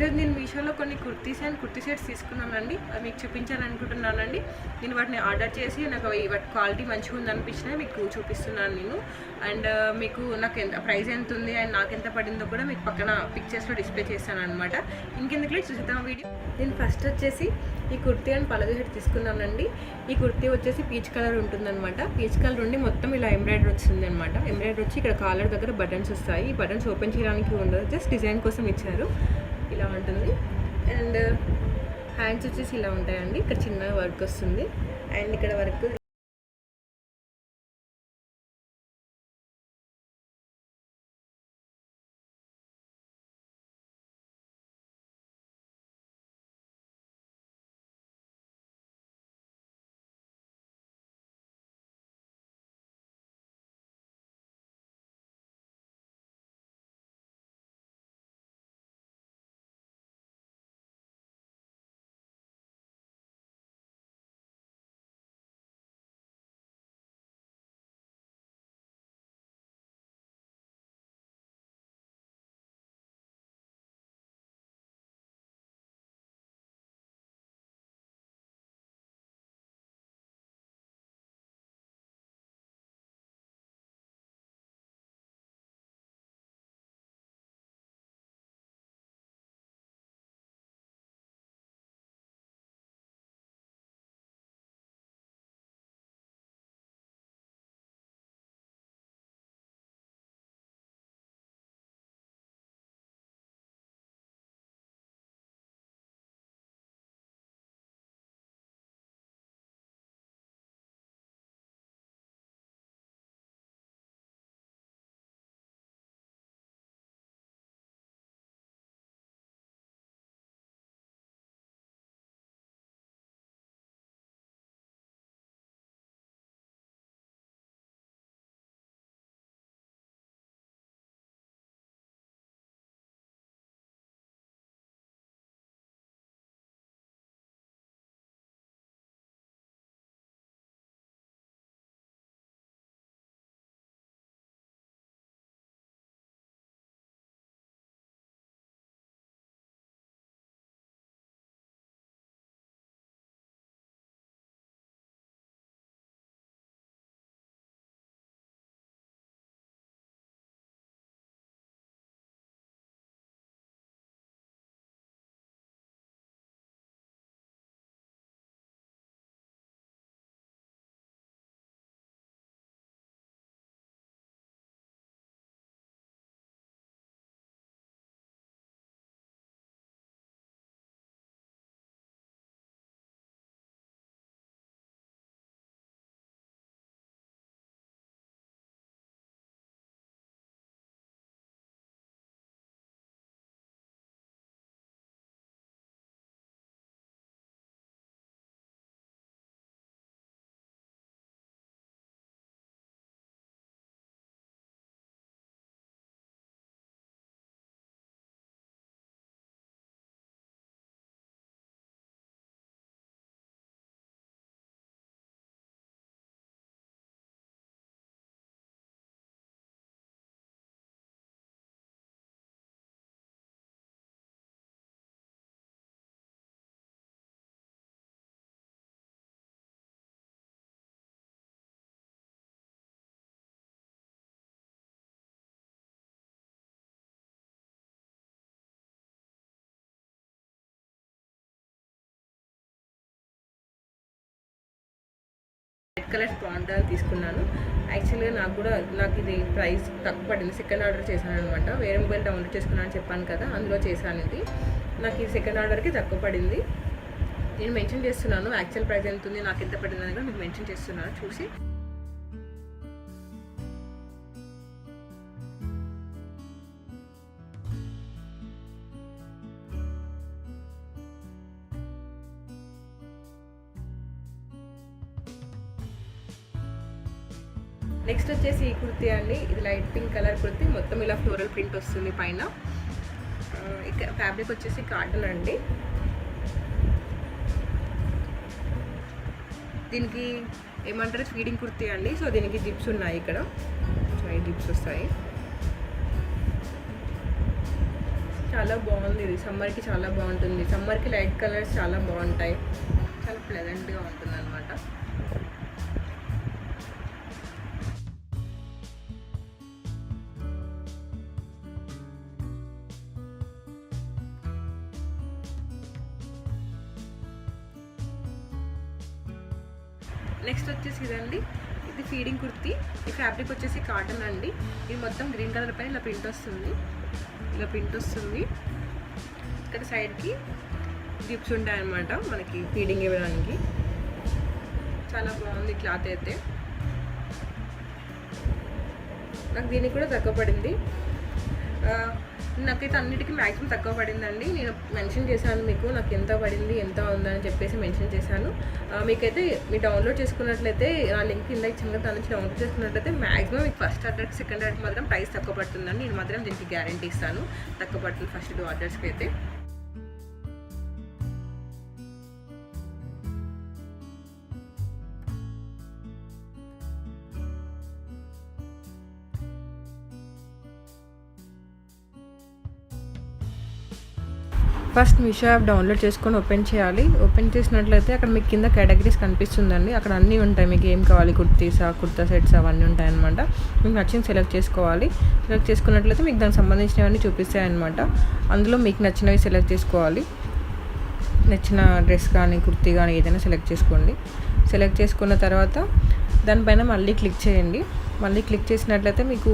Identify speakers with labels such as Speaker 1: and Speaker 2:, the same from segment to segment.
Speaker 1: ఈరోజు నేను మీషోలో కొన్ని కుర్తీస్ అండ్ కుర్తీ సెట్స్ తీసుకున్నానండి. అవి మీకు చూపించాలనుకుంటున్నానండి. నేను వాటిని ఆర్డర్ చేసి నాకు వాటి క్వాలిటీ మంచిగా ఉందనిపించినాయి మీకు చూపిస్తున్నాను నేను. అండ్ మీకు నాకు ఎంత ప్రైస్ ఎంత ఉంది అండ్ నాకు ఎంత పడిందో కూడా మీకు పక్కన పిక్చర్స్లో డిస్ప్లే చేస్తాను అనమాట. ఇంకెందుకు చూద్దాం వీడియో. నేను ఫస్ట్ వచ్చేసి ఈ కుర్తీ అండ్ పలాజో సెట్ తీసుకున్నానండి. ఈ కుర్తీ వచ్చేసి పీచ్ కలర్ ఉంటుందన్నమాట. పీచ్ కలర్ ఉండి మొత్తం ఇలా ఎంబ్రాయిడరీ వచ్చింది అనమాట. ఎంబ్రాయిడరీ వచ్చి ఇక్కడ కాలర్ దగ్గర బటన్స్ వస్తాయి. ఈ బటన్స్ ఓపెన్ చేయడానికి ఉండదు, జస్ట్ డిజైన్ కోసం ఇచ్చారు. ఇలా ఉంటుంది. అండ్ హ్యాండ్స్ వచ్చేసి ఇలా ఉంటాయండి. ఇక్కడ చిన్న వర్క్ వస్తుంది అండ్ ఇక్కడ వర్క్ రెడ్ కలర్ స్పాండాల్ తీసుకున్నాను. యాక్చువల్గా నాకు ఇది ప్రైస్ తక్కువ పడింది. సెకండ్ ఆర్డర్ చేశాను అనమాట. వేరే మొబైల్ డౌన్లోడ్ చేసుకున్నాను చెప్పాను కదా, అందులో చేశాను ఇది. నాకు ఈ సెకండ్ ఆర్డర్కి తక్కువ పడింది. నేను మెన్షన్ చేస్తున్నాను యాక్చువల్ ప్రైస్ ఎంత ఉంది, నాకు ఎంత పడింది అని కూడా మీకు మెన్షన్ చేస్తున్నాను చూసి. నెక్స్ట్ వచ్చేసి ఈ కుర్తీ అండి. ఇది లైట్ పింక్ కలర్ కుర్తీ, మొత్తం ఇలా ఫ్లోరల్ ప్రింట్ వస్తుంది పైన. ఇక్కడ ఫ్యాబ్రిక్ వచ్చేసి కాటన్ అండి. దీనికి ఏమంటారు, ఫీడింగ్ కుర్తీ అండి. సో దీనికి జిప్స్ ఉన్నాయి, ఇక్కడ జిప్స్ వస్తాయి. చాలా బాగుంది. ఇది సమ్మర్కి చాలా బాగుంటుంది. సమ్మర్కి లైట్ కలర్స్ చాలా బాగుంటాయి. చాలా ప్లెజెంట్గా ఉంటుంది అనమాట. నెక్స్ట్ వచ్చేసి ఇదండి, ఇది ఫీడింగ్ కుర్తీ. ఈ ఫ్యాబ్రిక్ వచ్చేసి కాటన్ అండి. ఇది మొత్తం గ్రీన్ కలర్ పైన ఇలా ప్రింట్ వస్తుంది. ఇక్కడ సైడ్కి జిప్స్ ఉంటాయన్నమాట మనకి ఫీడింగ్ ఇవ్వడానికి. చాలా బాగుంది క్లాత్ అయితే. నాకు దీనికి కూడా తక్కువ పడింది. నాకైతే అన్నిటికీ మ్యాక్సిమం తక్కువ పడిందండి. నేను మెన్షన్ చేశాను మీకు నాకు ఎంత పడింది, ఎంత ఉందని చెప్పేసి మెన్షన్ చేశాను. మీకైతే మీరు డౌన్లోడ్ చేసుకున్నట్లయితే ఆ లింక్ కింద ఇచ్చిన కదా, దాని నుంచి డౌన్లోడ్ చేసుకున్నట్లయితే మ్యాక్సిమం మీకు ఫస్ట్ ఆర్డర్ సెకండ్ ఆర్డర్ మాత్రం ప్రైస్ తక్కువ పడుతుందండి. నేను మాత్రం దీనికి గ్యారంటీ ఇస్తాను, తక్కువ పడుతుంది ఫస్ట్ 2 ఆర్డర్స్కి అయితే. ఫస్ట్ మీషో యాప్ డౌన్లోడ్ చేసుకొని ఓపెన్ చేయాలి. ఓపెన్ చేసినట్లయితే అక్కడ మీకు కింద కేటగిరీస్ కనిపిస్తుందండి. అక్కడ అన్నీ ఉంటాయి, మీకు ఏం కావాలి, కుర్తా సెట్స్ అవన్నీ ఉంటాయి అనమాట. మీకు నచ్చింది సెలెక్ట్ చేసుకోవాలి. సెలెక్ట్ చేసుకున్నట్లయితే మీకు దానికి సంబంధించినవన్నీ చూపిస్తాయి అనమాట. అందులో మీకు నచ్చినవి సెలెక్ట్ చేసుకోవాలి. నచ్చిన డ్రెస్ కానీ కుర్తీ కానీ ఏదైనా సెలెక్ట్ చేసుకోండి. సెలెక్ట్ చేసుకున్న తర్వాత దానిపైన మళ్ళీ క్లిక్ చేయండి. మళ్ళీ క్లిక్ చేసినట్లయితే మీకు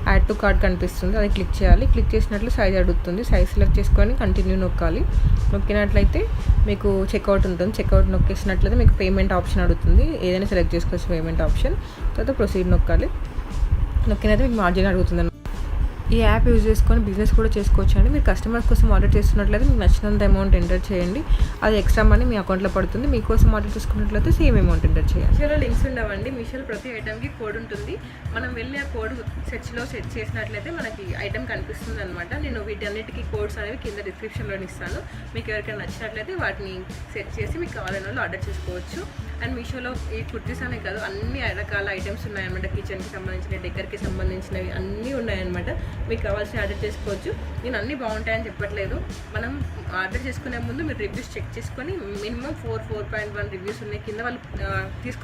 Speaker 1: యాడ్ టు కార్ట్ కనిపిస్తుంది, అది క్లిక్ చేయాలి. క్లిక్ చేసినట్లు సైజ్ అడుగుతుంది. సైజ్ సెలెక్ట్ చేసుకొని కంటిన్యూ నొక్కాలి. నొక్కినట్లయితే మీకు చెక్అవుట్ ఉంటుంది. చెక్అవుట్ నొక్కేసినట్లయితే మీకు పేమెంట్ ఆప్షన్ అడుగుతుంది. ఏదైనా సెలెక్ట్ చేసుకోవచ్చు పేమెంట్ ఆప్షన్. తర్వాత ప్రొసీడ్ నొక్కాలి. నొక్కినైతే మీకు మార్జిన్ అడుగుతుంది. ఈ యాప్ యూజ్ చేసుకొని బిజినెస్ కూడా చేసుకోవచ్చు అండి. మీరు కస్టమర్స్ కోసం ఆర్డర్ చేస్తున్నట్లయితే మీకు నచ్చినంత అమౌంట్ ఎంటర్ చేయండి. అది ఎక్స్ట్రా మనీ మీ అకౌంట్లో పడుతుంది. మీకోసం ఆర్డర్ చేసుకున్నట్లయితే సేమ్ అమౌంట్ ఎంటర్ చేయాలి. మీషోలో లింక్స్ ఉండవండి. మీషోలో ప్రతి ఐటమ్కి కోడ్ ఉంటుంది. మనం వెళ్ళి ఆ కోడ్ సెట్ చేసినట్లయితే మనకి ఐటమ్ కనిపిస్తుంది అనమాట. నేను వీటన్నిటికీ కోడ్స్ అనేవి కింద డిస్క్రిప్షన్లో ఇస్తాను. మీకు ఎవరికైనా నచ్చినట్లయితే వాటిని సెట్ చేసి మీకు కావాలని వాళ్ళు ఆర్డర్ చేసుకోవచ్చు. అండ్ మీషోలో ఈ కుర్తీస్ అనే కాదు, అన్ని రకాల ఐటమ్స్ ఉన్నాయన్నమాట. కిచెన్కి సంబంధించినవి, డెకర్కి సంబంధించినవి అన్నీ ఉన్నాయన్నమాట. మీకు కావాల్సిన ఆర్డర్ చేసుకోవచ్చు. నేను అన్నీ బాగుంటాయని చెప్పట్లేదు. మనం ఆర్డర్ చేసుకునే ముందు మీరు రివ్యూస్ చెక్ చేసుకొని మినిమం 4.1 రివ్యూస్ ఉన్నాయి కింద. వాళ్ళు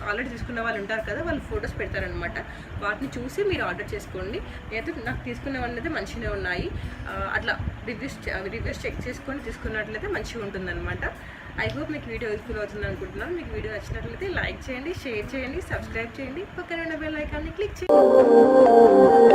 Speaker 1: ఆల్రెడీ తీసుకున్న వాళ్ళు ఉంటారు కదా, వాళ్ళు ఫొటోస్ పెడతారనమాట. వాటిని చూసి మీరు ఆర్డర్ చేసుకోండి. నేనైతే నాకు తీసుకునేవన్నీ అయితే మంచిగా ఉన్నాయి. అట్లా రివ్యూస్ చెక్ చేసుకొని తీసుకున్నట్లయితే మంచిగా ఉంటుందన్నమాట. ఐ హోప్ మీకు వీడియో యూస్ఫుల్ అవుతుంది అనుకుంటున్నాను. మీకు వీడియో నచ్చినట్లయితే లైక్ చేయండి, షేర్ చేయండి, సబ్స్క్రైబ్ చేయండి, పక్కన ఉన్న బెల్ ఐకాన్ని క్లిక్ చేయండి.